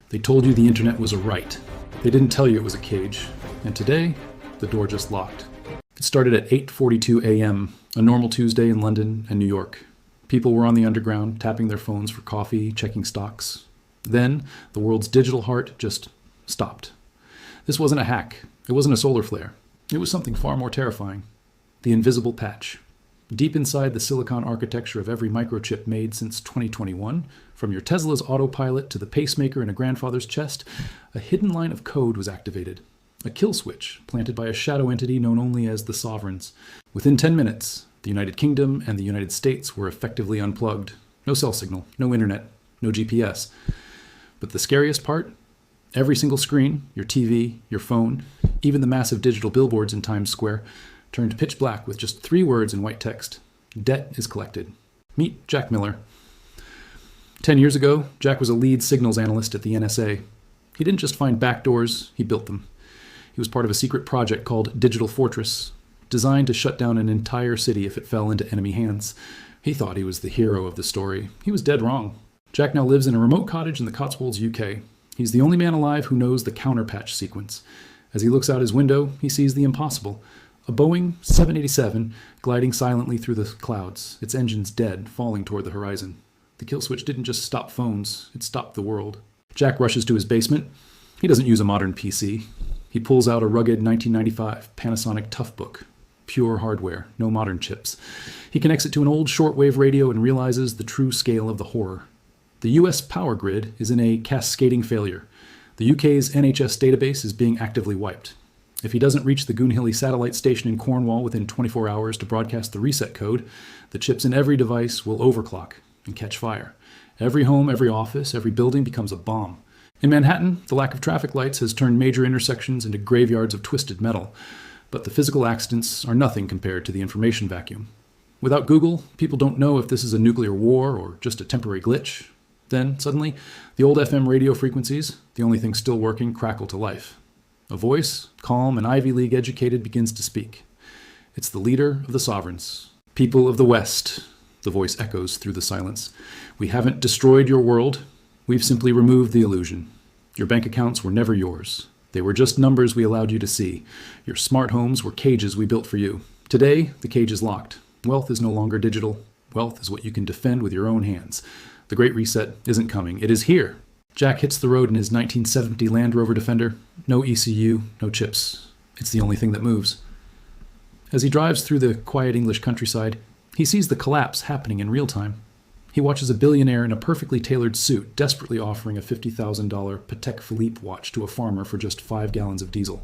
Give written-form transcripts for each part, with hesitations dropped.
They told you the internet was a right. They didn't tell you it was a cage. And today, the door just locked. It started at 8:42 a.m., a normal Tuesday in London and New York. People were on the underground, tapping their phones for coffee, checking stocks. Then, the world's digital heart just stopped. This wasn't a hack. It wasn't a solar flare. It was something far more terrifying. The invisible patch. Deep inside the silicon architecture of every microchip made since 2021, from your Tesla's autopilot to the pacemaker in a grandfather's chest, a hidden line of code was activated. A kill switch planted by a shadow entity known only as the Sovereigns. Within 10 minutes, the United Kingdom and the United States were effectively unplugged. No cell signal, no internet, no GPS. But the scariest part? Every single screen, your TV, your phone, even the massive digital billboards in Times Square, turned pitch black with just 3 words in white text. Debt is collected. Meet Jack Miller. 10 years ago, Jack was a lead signals analyst at the NSA. He didn't just find backdoors, he built them. He was part of a secret project called Digital Fortress, designed to shut down an entire city if it fell into enemy hands. He thought he was the hero of the story. He was dead wrong. Jack now lives in a remote cottage in the Cotswolds, UK. He's the only man alive who knows the counterpatch sequence. As he looks out his window, he sees the impossible. A Boeing 787 gliding silently through the clouds, its engines dead, falling toward the horizon. The kill switch didn't just stop phones, it stopped the world. Jack rushes to his basement. He doesn't use a modern PC. He pulls out a rugged 1995 Panasonic Toughbook. Pure hardware, no modern chips. He connects it to an old shortwave radio and realizes the true scale of the horror. The US power grid is in a cascading failure. The UK's NHS database is being actively wiped. If he doesn't reach the Goonhilly satellite station in Cornwall within 24 hours to broadcast the reset code, the chips in every device will overclock and catch fire. Every home, every office, every building becomes a bomb. In Manhattan, the lack of traffic lights has turned major intersections into graveyards of twisted metal. But the physical accidents are nothing compared to the information vacuum. Without Google, people don't know if this is a nuclear war or just a temporary glitch. Then, suddenly, the old FM radio frequencies, the only thing still working, crackle to life. A voice, calm and Ivy League educated, begins to speak. It's the leader of the Sovereigns. People of the West, the voice echoes through the silence. We haven't destroyed your world. We've simply removed the illusion. Your bank accounts were never yours. They were just numbers we allowed you to see. Your smart homes were cages we built for you. Today, the cage is locked. Wealth is no longer digital. Wealth is what you can defend with your own hands. The Great Reset isn't coming. It is here. Jack hits the road in his 1970 Land Rover Defender. No ECU, no chips. It's the only thing that moves. As he drives through the quiet English countryside, he sees the collapse happening in real time. He watches a billionaire in a perfectly tailored suit desperately offering a $50,000 Patek Philippe watch to a farmer for just 5 gallons of diesel.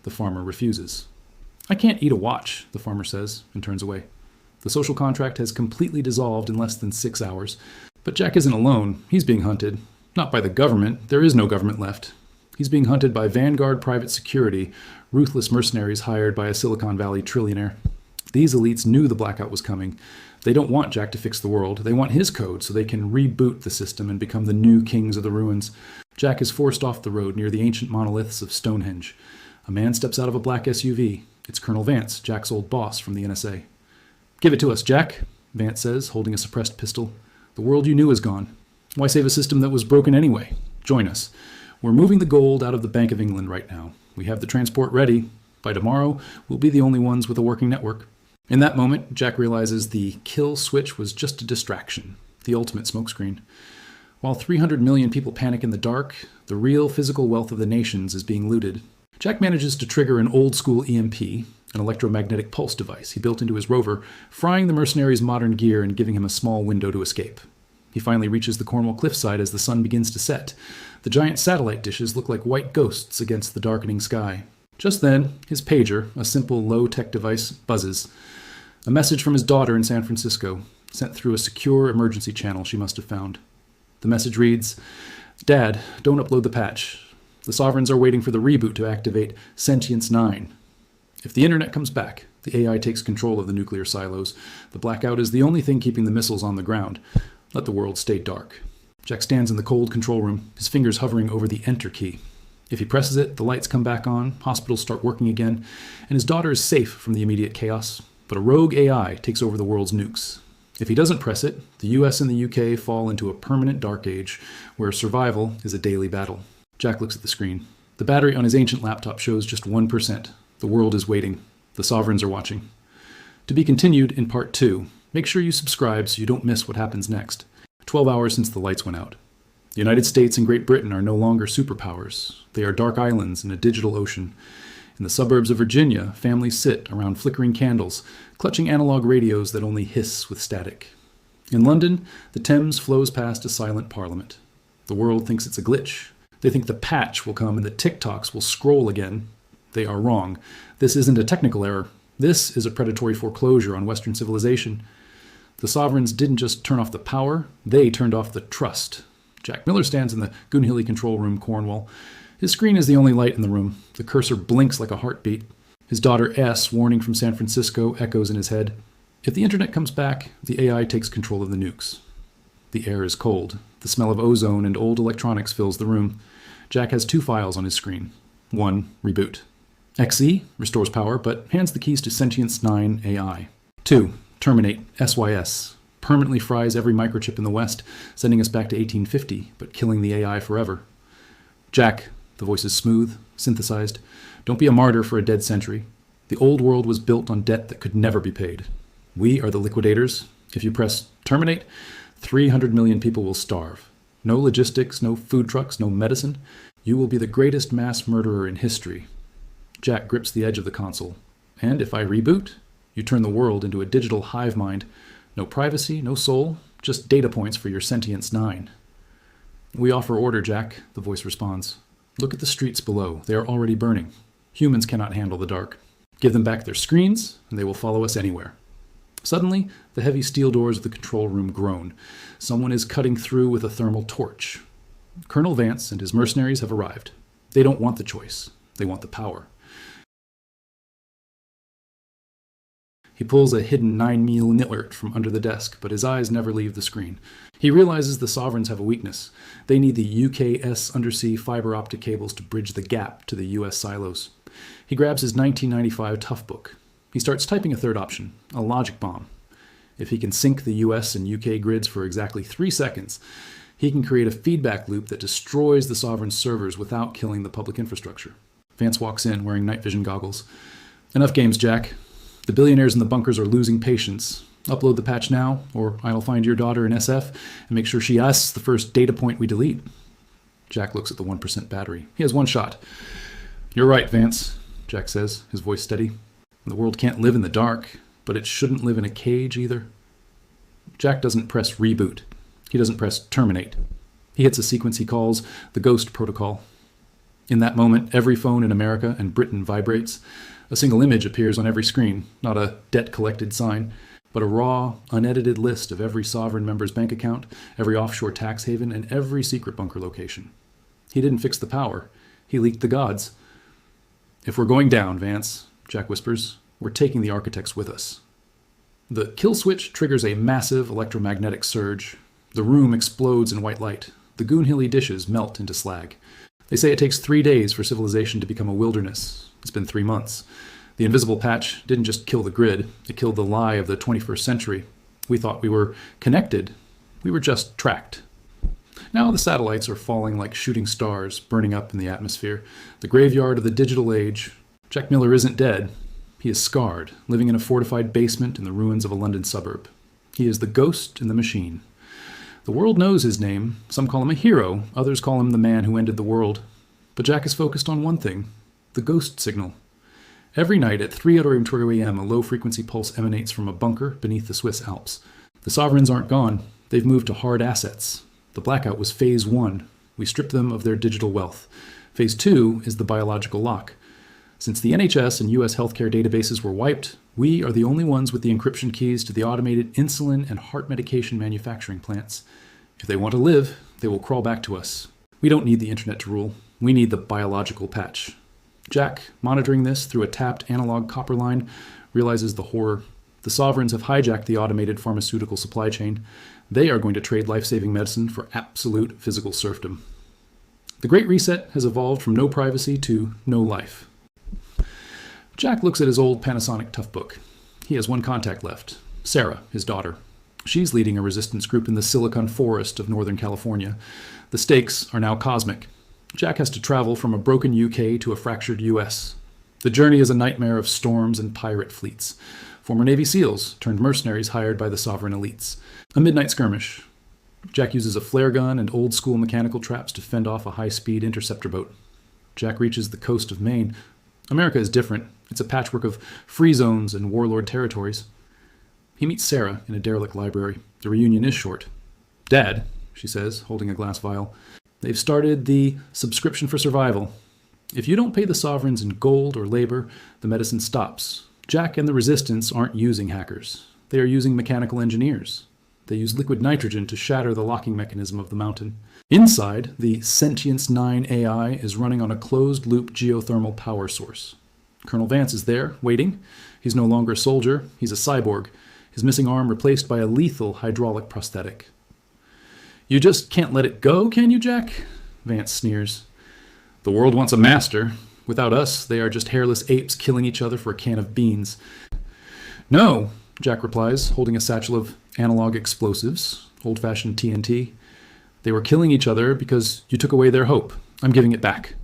The farmer refuses. I can't eat a watch, the farmer says, and turns away. The social contract has completely dissolved in less than 6 hours. But Jack isn't alone. He's being hunted. Not by the government. There is no government left. He's being hunted by Vanguard private security, ruthless mercenaries hired by a Silicon Valley trillionaire. These elites knew the blackout was coming. They don't want Jack to fix the world. They want his code so they can reboot the system and become the new kings of the ruins. Jack is forced off the road near the ancient monoliths of Stonehenge. A man steps out of a black SUV. It's Colonel Vance, Jack's old boss from the NSA. Give it to us, Jack, Vance says, holding a suppressed pistol. The world you knew is gone. Why save a system that was broken anyway? Join us. We're moving the gold out of the Bank of England right now. We have the transport ready. By tomorrow, we'll be the only ones with a working network. In that moment, Jack realizes the kill switch was just a distraction, the ultimate smokescreen. While 300 million people panic in the dark, the real physical wealth of the nations is being looted. Jack manages to trigger an old-school EMP, an electromagnetic pulse device he built into his rover, frying the mercenary's modern gear and giving him a small window to escape. He finally reaches the Cornwall cliffside as the sun begins to set. The giant satellite dishes look like white ghosts against the darkening sky. Just then, his pager, a simple low-tech device, buzzes. A message from his daughter in San Francisco, sent through a secure emergency channel she must have found. The message reads, "Dad, don't upload the patch. The Sovereigns are waiting for the reboot to activate Sentience 9. If the internet comes back, the AI takes control of the nuclear silos. The blackout is the only thing keeping the missiles on the ground. Let the world stay dark." Jack stands in the cold control room, his fingers hovering over the enter key. If he presses it, the lights come back on, hospitals start working again, and his daughter is safe from the immediate chaos. But a rogue AI takes over the world's nukes. If he doesn't press it, the US and the UK fall into a permanent dark age where survival is a daily battle. Jack looks at the screen. The battery on his ancient laptop shows just 1%. The world is waiting. The sovereigns are watching. To be continued in part 2. Make sure you subscribe so you don't miss what happens next. 12 hours since the lights went out. The United States and Great Britain are no longer superpowers. They are dark islands in a digital ocean. In the suburbs of Virginia, families sit around flickering candles, clutching analog radios that only hiss with static. In London, the Thames flows past a silent parliament. The world thinks it's a glitch. They think the patch will come and the TikToks will scroll again. They are wrong. This isn't a technical error. This is a predatory foreclosure on Western civilization. The sovereigns didn't just turn off the power, they turned off the trust. Jack Miller stands in the Goonhilly control room, Cornwall. His screen is the only light in the room. The cursor blinks like a heartbeat. His daughter S, warning from San Francisco, echoes in his head. If the internet comes back, the AI takes control of the nukes. The air is cold. The smell of ozone and old electronics fills the room. Jack has 2 files on his screen. 1, reboot. XE restores power, but hands the keys to Sentience 9 AI. 2, terminate SYS. Permanently fries every microchip in the West, sending us back to 1850, but killing the AI forever. Jack, the voice is smooth, synthesized. Don't be a martyr for a dead century. The old world was built on debt that could never be paid. We are the liquidators. If you press terminate, 300 million people will starve. No logistics, no food trucks, no medicine. You will be the greatest mass murderer in history. Jack grips the edge of the console. And if I reboot, you turn the world into a digital hive mind. No privacy, no soul, just data points for your Sentience 9. We offer order, Jack, the voice responds. Look at the streets below. They are already burning. Humans cannot handle the dark. Give them back their screens, and they will follow us anywhere. Suddenly, the heavy steel doors of the control room groan. Someone is cutting through with a thermal torch. Colonel Vance and his mercenaries have arrived. They don't want the choice. They want the power. He pulls a hidden 9mm from under the desk, but his eyes never leave the screen. He realizes the sovereigns have a weakness. They need the UKS undersea fiber optic cables to bridge the gap to the US silos. He grabs his 1995 Tough book. He starts typing a third option, a logic bomb. If he can sync the US and UK grids for exactly 3 seconds, he can create a feedback loop that destroys the sovereign servers without killing the public infrastructure. Vance walks in wearing night vision goggles. Enough games, Jack. The billionaires in the bunkers are losing patience. Upload the patch now, or I'll find your daughter in SF and make sure she asks the first data point we delete. Jack looks at the 1% battery. He has 1 shot. You're right, Vance, Jack says, his voice steady. The world can't live in the dark, but it shouldn't live in a cage either. Jack doesn't press reboot. He doesn't press terminate. He hits a sequence he calls the Ghost Protocol. In that moment, every phone in America and Britain vibrates. A single image appears on every screen, not a debt-collected sign, but a raw, unedited list of every sovereign member's bank account, every offshore tax haven, and every secret bunker location. He didn't fix the power. He leaked the gods. If we're going down, Vance, Jack whispers, we're taking the architects with us. The kill switch triggers a massive electromagnetic surge. The room explodes in white light. The Goonhilly dishes melt into slag. They say it takes 3 days for civilization to become a wilderness. It's been 3 months. The invisible patch didn't just kill the grid, it killed the lie of the 21st century. We thought we were connected. We were just tracked. Now the satellites are falling like shooting stars, burning up in the atmosphere. The graveyard of the digital age. Jack Miller isn't dead. He is scarred, living in a fortified basement in the ruins of a London suburb. He is the ghost in the machine. The world knows his name. Some call him a hero. Others call him the man who ended the world. But Jack is focused on one thing. The ghost signal. Every night at 3:20 a.m., a low-frequency pulse emanates from a bunker beneath the Swiss Alps. The sovereigns aren't gone. They've moved to hard assets. The blackout was phase 1. We stripped them of their digital wealth. Phase 2 is the biological lock. Since the NHS and US healthcare databases were wiped, we are the only ones with the encryption keys to the automated insulin and heart medication manufacturing plants. If they want to live, they will crawl back to us. We don't need the internet to rule. We need the biological patch. Jack, monitoring this through a tapped analog copper line, realizes the horror. The sovereigns have hijacked the automated pharmaceutical supply chain. They are going to trade life-saving medicine for absolute physical serfdom. The Great Reset has evolved from no privacy to no life. Jack looks at his old Panasonic Tough book. He has 1 contact left. Sarah, his daughter. She's leading a resistance group in the Silicon Forest of Northern California. The stakes are now cosmic. Jack has to travel from a broken UK to a fractured US. The journey is a nightmare of storms and pirate fleets. Former Navy SEALs turned mercenaries hired by the sovereign elites. A midnight skirmish. Jack uses a flare gun and old-school mechanical traps to fend off a high-speed interceptor boat. Jack reaches the coast of Maine. America is different. It's a patchwork of free zones and warlord territories. He meets Sarah in a derelict library. The reunion is short. "Dad," she says, holding a glass vial, "they've started the subscription for survival. If you don't pay the sovereigns in gold or labor, the medicine stops." Jack and the resistance aren't using hackers. They are using mechanical engineers. They use liquid nitrogen to shatter the locking mechanism of the mountain. Inside, the Sentience 9 AI is running on a closed-loop geothermal power source. Colonel Vance is there, waiting. He's no longer a soldier. He's a cyborg. His missing arm replaced by a lethal hydraulic prosthetic. "You just can't let it go, can you, Jack?" Vance sneers. "The world wants a master. Without us, they are just hairless apes killing each other for a can of beans." "No," Jack replies, holding a satchel of analog explosives, old-fashioned TNT. "They were killing each other because you took away their hope. I'm giving it back."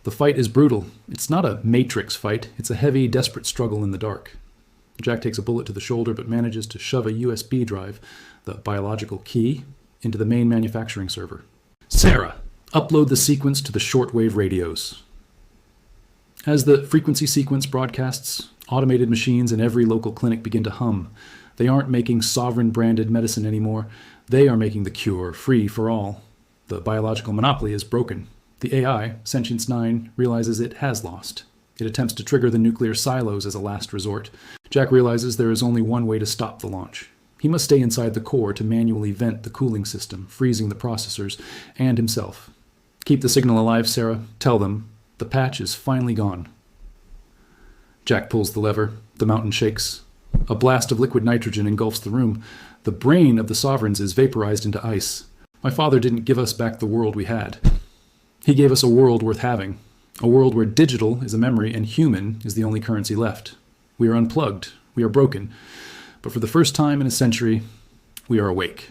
The fight is brutal. It's not a Matrix fight. It's a heavy, desperate struggle in the dark. Jack takes a bullet to the shoulder but manages to shove a USB drive, the biological key, into the main manufacturing server. "Sarah, upload the sequence to the shortwave radios." As the frequency sequence broadcasts, automated machines in every local clinic begin to hum. They aren't making sovereign-branded medicine anymore. They are making the cure free for all. The biological monopoly is broken. The AI, Sentience 9, realizes it has lost. It attempts to trigger the nuclear silos as a last resort. Jack realizes there is only one way to stop the launch. He must stay inside the core to manually vent the cooling system, freezing the processors, and himself. "Keep the signal alive, Sarah. Tell them. The patch is finally gone." Jack pulls the lever. The mountain shakes. A blast of liquid nitrogen engulfs the room. The brain of the sovereigns is vaporized into ice. My father didn't give us back the world we had. He gave us a world worth having. A world where digital is a memory and human is the only currency left. We are unplugged. We are broken. But for the first time in a century, we are awake.